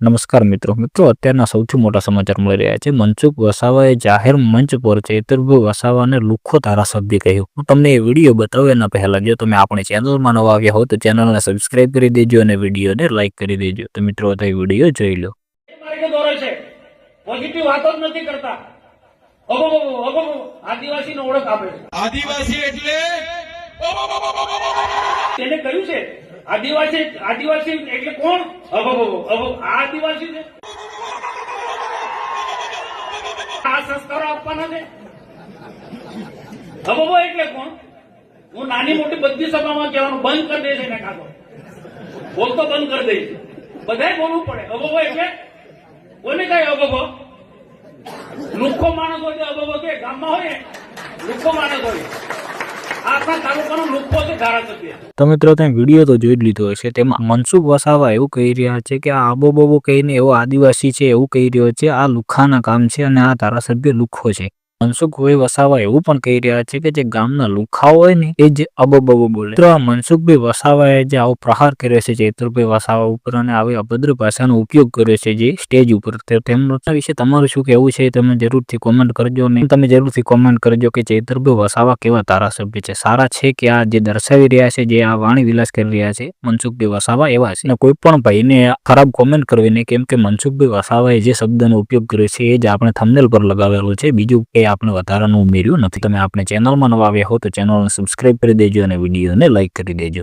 નમસ્કાર મિત્રો અત્યારના સૌથી મોટા સમાચાર મળી રહ્યા છે। મનસુખ વસાવાએ જાહેર મંચ પર ચેતરભાઈ વસાવાને લુખ્ખો ધારાસભ્ય કહ્યું। હું તમને એ વિડીયો બતાવું એના પહેલા જો તમે આપણી ચેનલમાં નવા આવ્યા હો તો ચેનલને સબસ્ક્રાઇબ કરી દેજો અને વિડીયોને લાઈક કરી દેજો। તો મિત્રો આ વિડીયો જોઈ લો। પોઝિટિવ વાતો જ નથી કરતા। આદિવાસીનો ઓળખ આપે છે। આદિવાસી એટલે તેને કહ્યું છે આદિવાસી એટલે કોણ? આદિવાસી છે આ સંસ્કારો આપવાના છે। એટલે કોણ? હું નાની મોટી બધી સભામાં કહેવાનું બંધ કરી દઈશ એને કાઢો બોલતો બંધ કરી દઈશ। બધાય બોલવું પડે। એટલે કોને કઈ લુખ્ખો માણસ હોય તો કે ગામમાં હોય લુખ્ખો માણસ હોય આપણા તાલુકાનો લુખ્ખો છે ધારાસભ્ય। તો મિત્રો તમે વિડીયો તો જોઈ લીધો હશે। તેમાં મનસુખ વસાવા એવું કહી રહ્યા છે કે આ આબોબોબો કહીને એવો આદિવાસી છે એવું કહી રહ્યો છે આ લુખ્ખાના કામ છે અને આ ધારાસભ્ય લુખ્ખો છે। મનસુખભાઈ વસાવા એવું પણ કહી રહ્યા છે કે જે ગામના લુખાઓ હોય ને એ જે અબોબબો બોલે। તો આ મનસુખભાઈ વસાવાએ જે આવો પ્રહાર કર્યો છે ચેતરભાઈ વસાવા ઉપર અને આવી અભદ્ર ભાષાનો ઉપયોગ કર્યો છે જે સ્ટેજ ઉપર, તેમના વિશે તમારું શું કહેવું છે તમે જરૂરથી કોમેન્ટ કરજો। અને તમે જરૂરથી કોમેન્ટ કરજો કે ચેતરભાઈ વસાવા કેવા ધારાસભ્ય છે, સારા છે કે આ જે દર્શાવી રહ્યા છે, જે આ વાણી વિલાસ કરી રહ્યા છે મનસુખભાઈ વસાવા એવા છે। અને કોઈ પણ ભાઈને ખરાબ કોમેન્ટ કરવી નહીં, કેમ કે મનસુખભાઈ વસાવાએ જે શબ્દનો ઉપયોગ કર્યો છે એ જ આપણે થંબનેલ પર લગાવેલો છે, બીજું કે આપણે વધારાનું ઉમેર્યું નથી। તમે આપણે ચેનલમાં નવા આવ્યા હો તો ચેનલને સબસ્ક્રાઇબ કરી દેજો અને વિડીયોને લાઈક કરી દેજો।